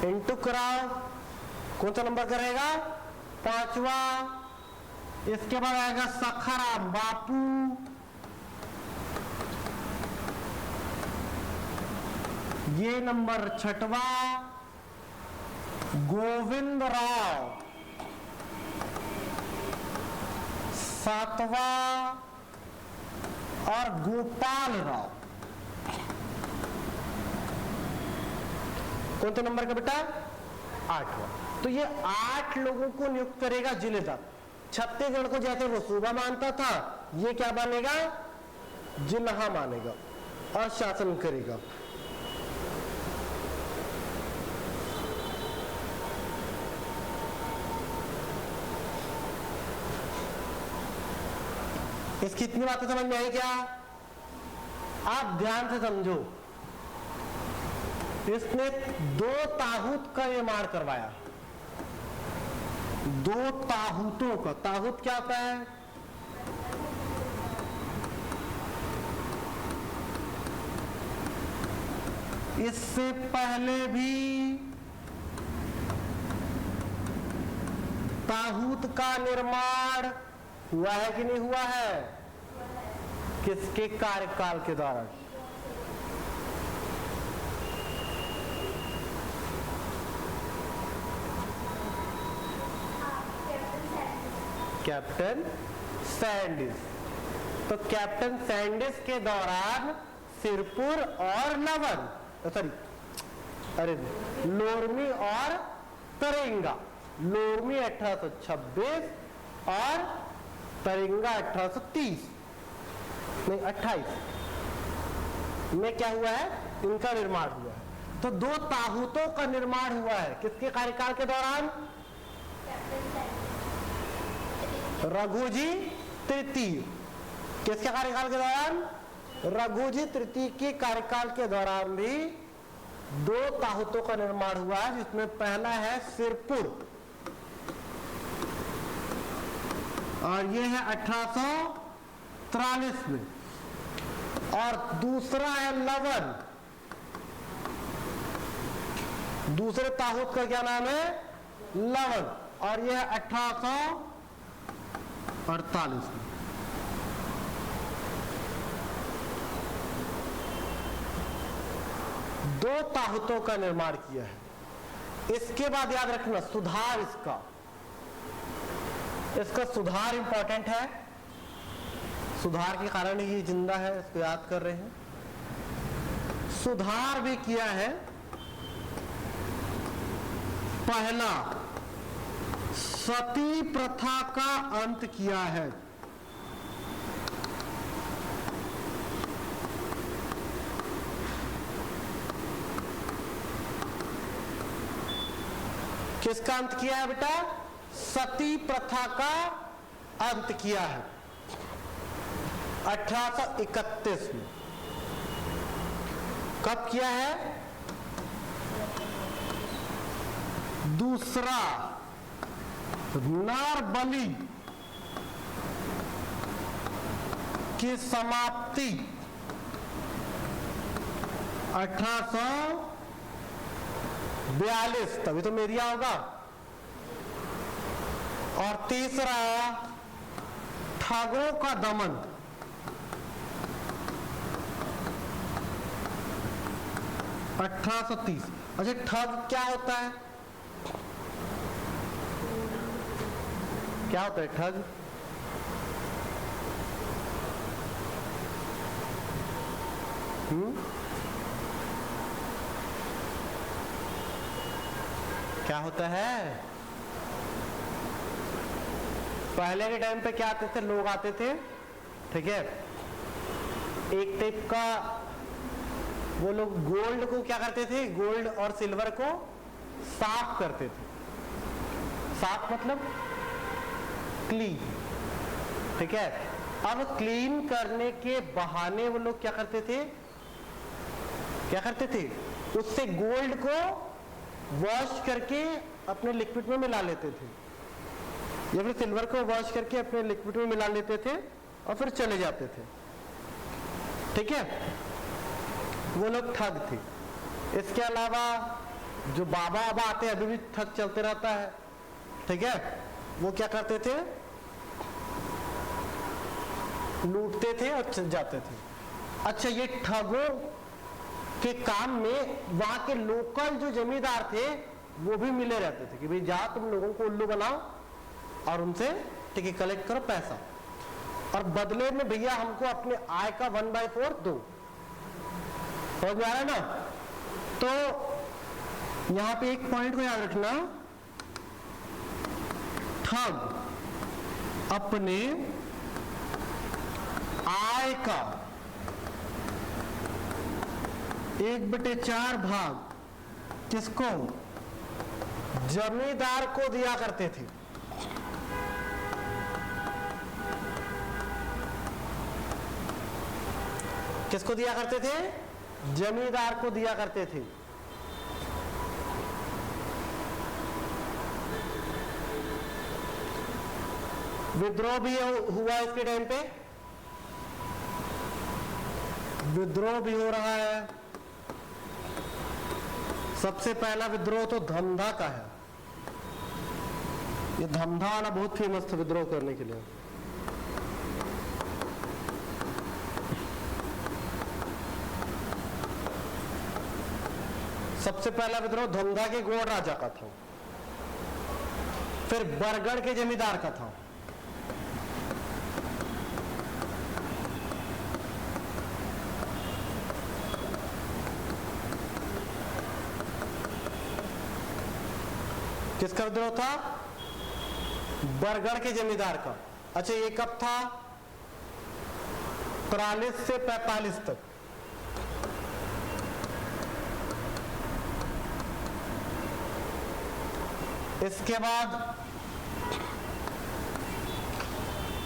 एंटुक राव कौन सा नंबर करेगा? 5वां। इसके बाद आएगा सखाराम बापू, ये नंबर 6वां, गोविंद राव 7वां और गोपाल राव कौन सा नंबर का बेटा? 8वां। तो ये 8 लोगों को नियुक्त करेगा जिलेदार। छत्तीसगढ़ को जैसे वो सूबा मानता था, ये क्या मानेगा? जिला मानेगा और शासन करेगा। इसकी इतनी बातें समझ में आई क्या? आप ध्यान से समझो, इसने 2 ताहूत का निर्माण करवाया, 2 ताहूतों का। ताहूत क्या होता है? इससे पहले भी ताहूत का निर्माण हुआ है कि नहीं हुआ है? किसके कार्यकाल के दौरान? Captain Sandis. तो कैप्टन सैंडिस के दौरान सिरपुर और लवन, लोरमी और तरेंगा। लोरमी 1826 और तरेंगा 1830 नहीं 28 में क्या हुआ है? इनका निर्माण हुआ है। तो 2 ताहूतों का निर्माण हुआ है किसके कार्यकाल के दौरान? रघुजी तृतीय। किसके कार्यकाल के दौरान? रघुजी तृतीय के कार्यकाल के दौरान भी 2 ताहूतों का निर्माण हुआ है, जिसमें पहला है सिरपुर और ये है 1843 में, और दूसरा है लवन। दूसरे ताहूत का क्या नाम है? लवन, और यह है 1848 में। दो ताहूतों का निर्माण किया है। इसके बाद याद रखना सुधार, इसका सुधार इंपॉर्टेंट है। सुधार के कारण ये जिंदा है, इसको याद कर रहे हैं। सुधार भी किया है। पहला, सती प्रथा का अंत किया है। किसका अंत किया है बेटा? सती प्रथा का अंत किया है 1831 में। कब किया है? दूसरा, नर बलि की समाप्ति 1842, तभी तो मेरिया होगा। और तीसरा, ठगों का दमन 1830। अच्छा, ठग क्या होता है? क्या होता है ठग? क्या होता है? पहले के टाइम पे क्या आते थे? लोग आते थे, ठीक है, एक टाइप का वो लोग गोल्ड को क्या करते थे? गोल्ड और सिल्वर को साफ करते थे। साफ मतलब क्लीन, ठीक है। अब क्लीन करने के बहाने वो लोग क्या करते थे? उससे गोल्ड को वॉश करके अपने लिक्विड में मिला लेते थे, या फिर सिल्वर को वॉश करके अपने लिक्विड में मिला लेते थे और फिर चले जाते थे, ठीक है। वो लोग ठग थे। इसके अलावा जो बाबा आते हैं, अभी भी ठग चलते रहता है, ठीक है। वो क्या करते थे? लूटते थे और चल जाते थे। अच्छा, ये ठगों के काम में वहां के लोकल जो जमींदार थे वो भी मिले रहते थे कि भाई जाओ तुम लोगों को उल्लू बनाओ और उनसे ठीक है कलेक्ट करो पैसा, और बदले में भैया हमको अपने आय का 1/4 दो। समझ में आ रहा है ना? तो यहां पे एक पॉइंट को याद रखना, ठग अपने आय का 1/4 भाग किसको? जमींदार को दिया करते थे। किसको दिया करते थे? जमींदार को दिया करते थे। विद्रोह भी हुआ इसके टाइम पे, विद्रोह भी हो रहा है। सबसे पहला विद्रोह तो धमधा का है। ये धमधा वाला बहुत फेमस था विद्रोह करने के लिए। सबसे पहला विद्रोह धमधा के गोड़ राजा का था, फिर बरगढ़ के जमींदार का था, किसका विद्रोह था? बरगढ़ के जमींदार का। अच्छा, ये कब था? 43 से 45 तक। इसके बाद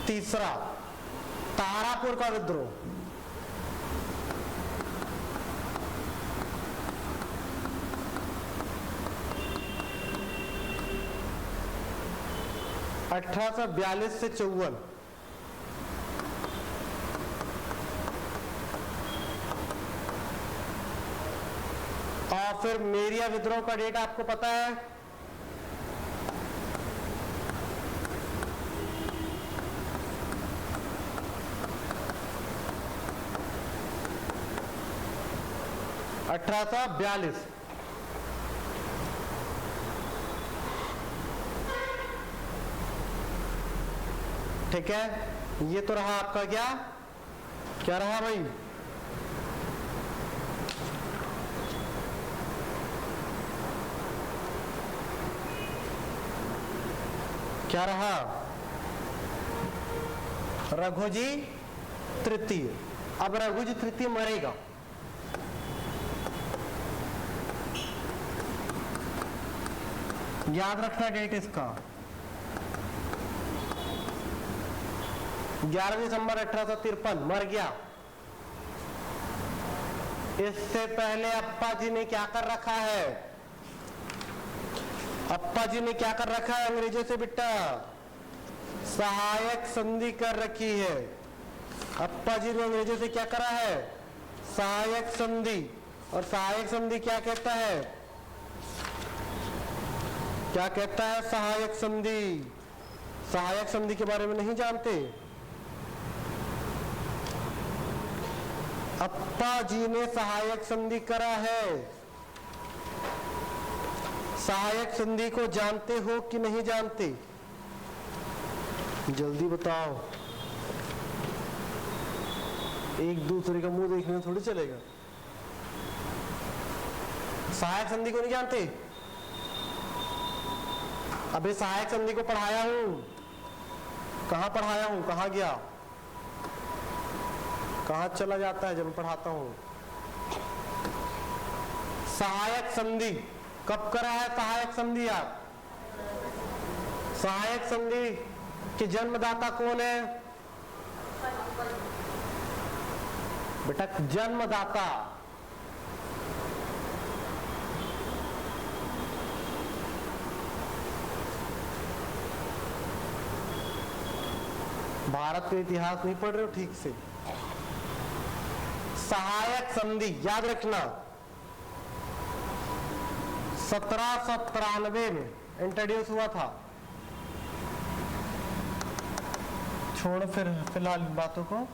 तीसरा तारापुर का विद्रोह। अठारह सौ 42 से 54। और फिर मेरिया विद्रोह का डेट आपको पता है? अठारह सौ 42। ठीक है, ये तो रहा आपका क्या क्या रहा भाई? क्या रहा? रघुजी तृतीय। अब रघुजी तृतीय मरेगा, याद रखना डेट इसका। 11 दिसंबर 1853 मर गया। इससे पहले अप्पा जी ने क्या कर रखा है? अप्पा जी ने क्या कर रखा है अंग्रेजों से बेटा? सहायक संधि कर रखी है। अप्पा जी ने अंग्रेजों से क्या करा है? सहायक संधि। और सहायक संधि क्या कहता है? क्या कहता है सहायक संधि? सहायक संधि के बारे में नहीं जानते? अप्पा जी ने सहायक संधि करा है। सहायक संधि को जानते हो कि नहीं जानते? जल्दी बताओ, एक दूसरे का मुंह देखने में थोड़ी चलेगा। सहायक संधि को नहीं जानते? अबे सहायक संधि को पढ़ाया हूं। कहां पढ़ाया हूं? कहां गया? कहां चला जाता है जब मैं पढ़ाता हूं? सहायक संधि कब करा है? सहायक संधि आप सहायक संधि के जन्मदाता कौन है बेटा? जन्मदाता भारत का इतिहास नहीं पढ़ रहे हो ठीक से। सहायक संधि याद रखना 1793 में इंट्रोड्यूस हुआ था। छोड़ फिर फिलहाल इन बातों को।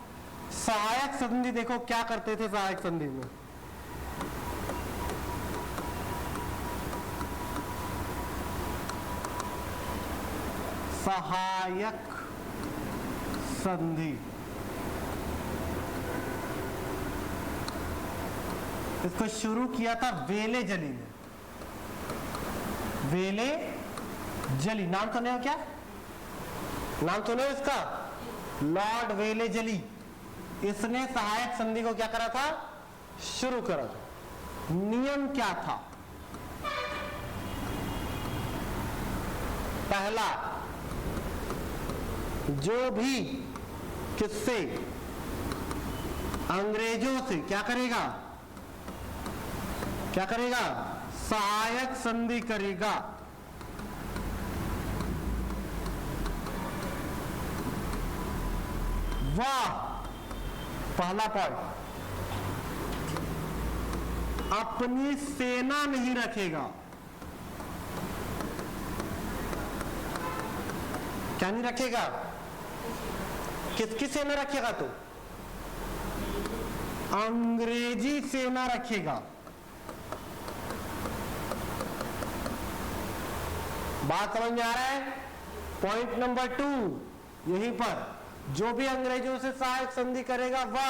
सहायक संधि देखो क्या करते थे सहायक संधि में। सहायक संधि इसको शुरू किया था वेले जली ने। वेले जली नाम सुने हो क्या? नाम सुने हो इसका? लॉर्ड वेले जली। इसने सहायक संधि को क्या करा था? शुरू करा था। नियम क्या था? पहला, जो भी किससे अंग्रेजों से क्या करेगा, क्या करेगा, सहायक संधि करेगा। वाह, पहला पॉइंट, अपनी सेना नहीं रखेगा। क्या नहीं रखेगा, किसकी सेना रखेगा, तो अंग्रेजी सेना रखेगा। बात समझ में आ रहा है। पॉइंट नंबर 2, यहीं पर जो भी अंग्रेजों से सहायक संधि करेगा वह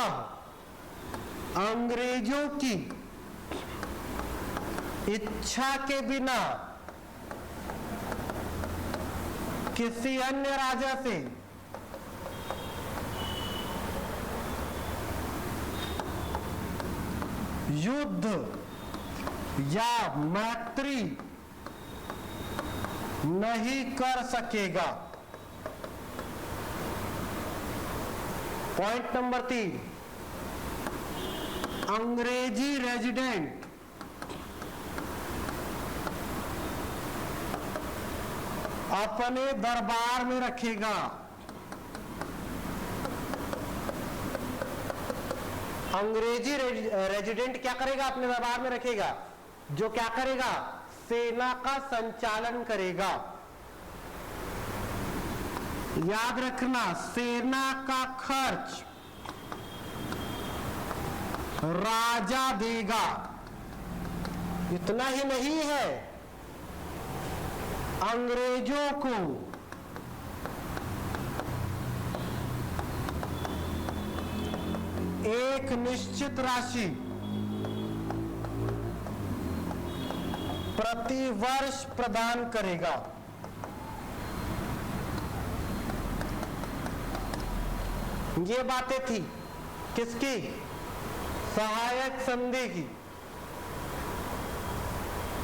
अंग्रेजों की इच्छा के बिना किसी अन्य राजा से युद्ध या मैत्री नहीं कर सकेगा। पॉइंट नंबर 3, अंग्रेजी रेजिडेंट अपने दरबार में रखेगा। अंग्रेजी रेजिडेंट क्या करेगा, अपने दरबार में रखेगा, जो क्या करेगा, सेना का संचालन करेगा। याद रखना, सेना का खर्च राजा देगा। इतना ही नहीं है, अंग्रेजों को एक निश्चित राशि प्रति वर्ष प्रदान करेगा। ये बातें थी किसकी, सहायक संधि की।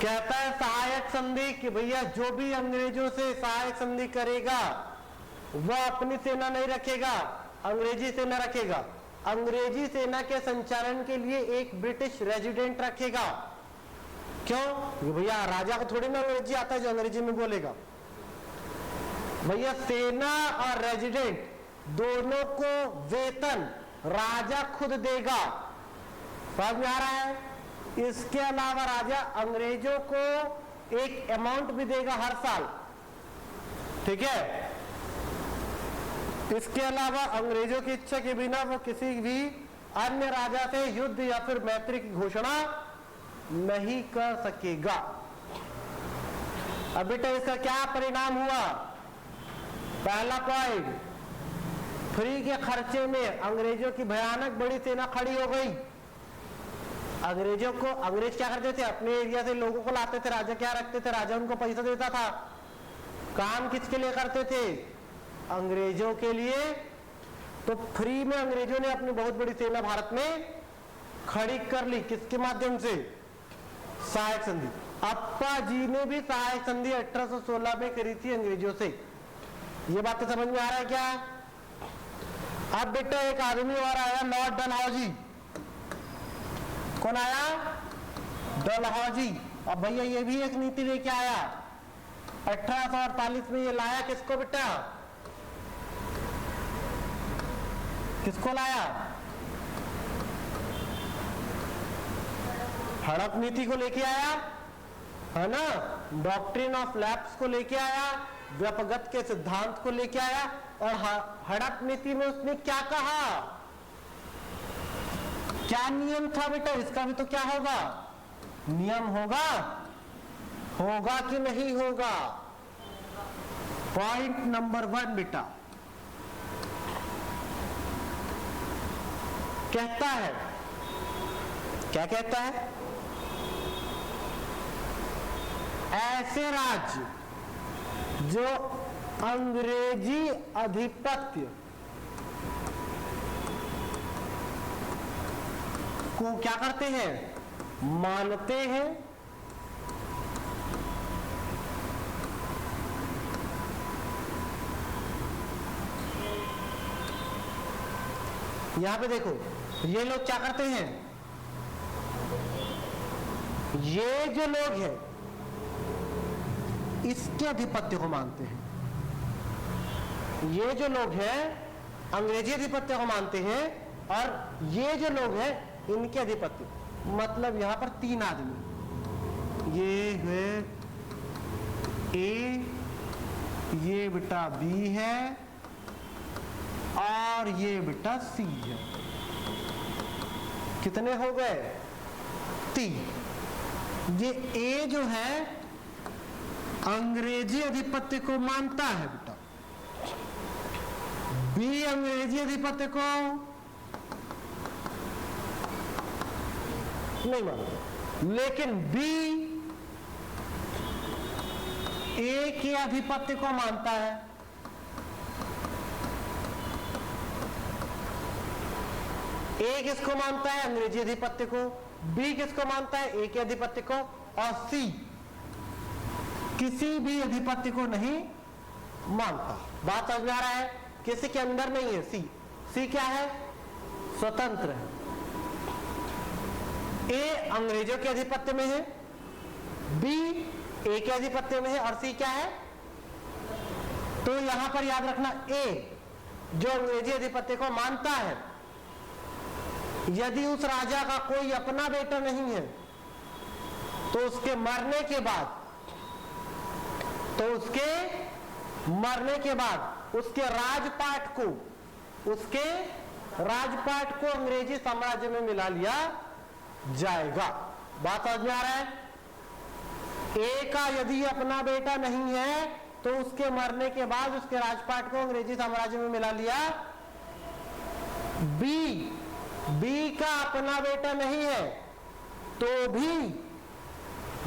कहता है सहायक संधि कि भैया जो भी अंग्रेजों से सहायक संधि करेगा वह अपनी सेना नहीं रखेगा, अंग्रेजी सेना रखेगा। अंग्रेजी सेना के संचालन के लिए एक ब्रिटिश रेजिडेंट रखेगा। क्यों, भैया राजा को थोड़ी ना अंग्रेजी आता है जो अंग्रेजी में बोलेगा। भैया सेना और रेजिडेंट दोनों को वेतन राजा खुद देगा। समझ में आ रहा है। इसके अलावा राजा अंग्रेजों को एक अमाउंट भी देगा हर साल, ठीक है। इसके अलावा अंग्रेजों की इच्छा के बिना वो किसी भी अन्य राजा से युद्ध या फिर मैत्री की घोषणा नहीं कर सकेगा। अब बेटा इसका क्या परिणाम हुआ, पहला पॉइंट, फ्री के खर्चे में अंग्रेजों की भयानक बड़ी सेना खड़ी हो गई। अंग्रेजों को, अंग्रेज क्या करते थे, अपने एरिया से लोगों को लाते थे, राजा क्या रखते थे, राजा उनको पैसा देता था। काम किसके लिए करते थे, अंग्रेजों के लिए। तो फ्री में अंग्रेजों ने अपनी बहुत बड़ी सेना भारत में खड़ी कर ली, किसके माध्यम से, सहायक संधि। अप्पा जी ने भी सहायक संधि 1816 में करी थी अंग्रेजों से। ये बातें समझ में आ रहा है क्या। अब बेटा एक आदमी और आया, लॉर्ड डलहौजी। कौन आया, डलहौजी। अब भैया ये भी एक नीति लेके आया 1848 में। ये लाया किसको बेटा, किसको लाया, हड़प नीति को लेके आया, है ना। डॉक्ट्रिन ऑफ लैप्स को लेके आया, व्यपगत के सिद्धांत को लेके आया। और हड़प नीति में उसने क्या कहा, क्या नियम था बेटा, इसका भी तो क्या होगा, नियम होगा, होगा कि नहीं होगा। पॉइंट नंबर 1 बेटा कहता है, क्या कहता है, ऐसे राज्य जो अंग्रेजी आधिपत्य को क्या करते हैं, मानते हैं, यहां पे देखो ये लोग क्या करते हैं, ये जो लोग हैं इसके अधिपत्य को मानते हैं। ये जो लोग हैं अंग्रेजी अधिपत्य को मानते हैं और ये जो लोग हैं इनके अधिपत्य, मतलब यहां पर 3 आदमी, ये है ए, ये बेटा बी है और ये बेटा सी है। कितने हो गए, 3। ये ए जो है अंग्रेजी अधिपत्य को मानता है बेटा, बी अंग्रेजी अधिपत्य को नहीं मानता, लेकिन बी ए के अधिपत्य को मानता है। ए किसको मानता है, अंग्रेजी अधिपत्य को, बी किसको मानता है, ए के अधिपत्य को, और सी किसी भी अधिपत्य को नहीं मानता। बात समझ में आ रहा है, किसी के अंदर नहीं है। सी क्या है, स्वतंत्र है। ए अंग्रेजों के अधिपत्य में है, बी ए के अधिपत्य में है, और सी क्या है, तो यहां पर याद रखना ए जो अंग्रेजी अधिपत्य को मानता है, यदि उस राजा का कोई अपना बेटा नहीं है तो उसके मरने के बाद, उसके राजपाट को अंग्रेजी साम्राज्य में मिला लिया जाएगा। बात समझ में आ रहा है, ए का यदि अपना बेटा नहीं है तो उसके मरने के बाद उसके राजपाट को अंग्रेजी साम्राज्य में मिला लिया। बी का अपना बेटा नहीं है तो भी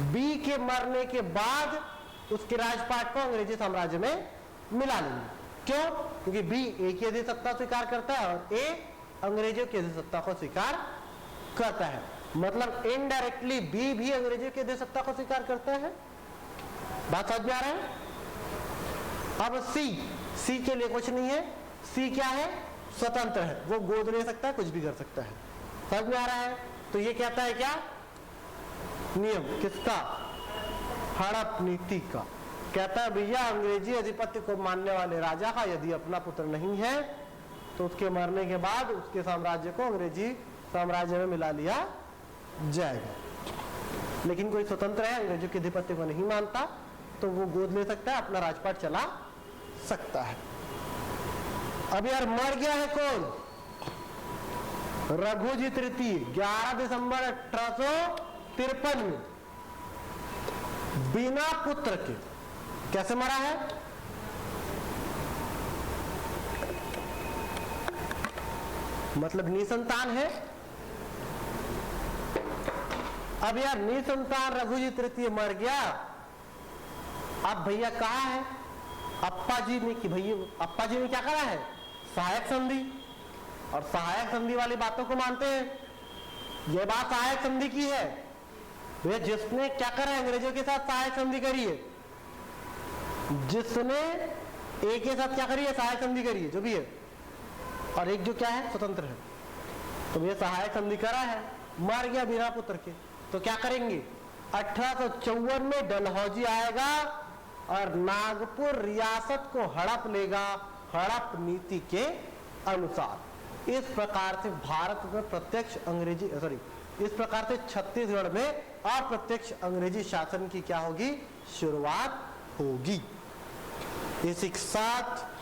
बी के मरने के बाद उसके राजपाट को अंग्रेजी साम्राज्य में मिला लेंगे। क्यों, क्योंकि बी ए की अधिसत्ता स्वीकार करता है और ए अंग्रेजों की अधिसत्ता को स्वीकार करता है। मतलब इनडायरेक्टली बी भी अंग्रेजों की अधिसत्ता को स्वीकार करता है। बात समझ में आ रहा है। अब सी के लिए कुछ नहीं है, सी क्या है, स्वतंत्र है, वो गोद ले सकता है, कुछ भी कर सकता है। समझ में आ रहा है। तो ये कहता है क्या, नियम किसका, हड़प नीति का। कहता है भैया अंग्रेजी अधिपत्य को मानने वाले राजा का यदि अपना पुत्र नहीं है तो उसके मरने के बाद उसके साम्राज्य को अंग्रेजी साम्राज्य में मिला लिया जाएगा। लेकिन कोई स्वतंत्र है, अंग्रेजों के अधिपत्य को नहीं मानता, तो वो गोद ले सकता है, अपना राजपाट चला सकता है। अब यार मर गया है कौन, रघुजी तृतीय 11 दिसंबर 1853 में बिना पुत्र के। कैसे मरा है, मतलब निसंतान है। अब यार निसंतान रघुजी तृतीय मर गया, अब भैया कहा है, अप्पा जी ने क्या करा है, सहायक संधि। और सहायक संधि वाली बातों को मानते हैं। यह बात सहायक संधि की है भैया, जिसने क्या करा है, अंग्रेजों के साथ सहायक संधि करी है, जिसने एक के साथ क्या करी है, सहायक संधि करी है, जो भी है, और एक जो क्या है, स्वतंत्र है। तो भैया सहायक संधि करा है, मर गया बिना पुत्र के, तो क्या करेंगे, 1854 में डलहौजी आएगा और नागपुर रियासत को हड़प लेगा, हड़प नीति के अनुसार। इस प्रकार से भारत में प्रत्यक्ष अंग्रेजी इस प्रकार से छत्तीसगढ़ में अप्रत्यक्ष अंग्रेजी शासन की क्या होगी, शुरुआत होगी। इसी के साथ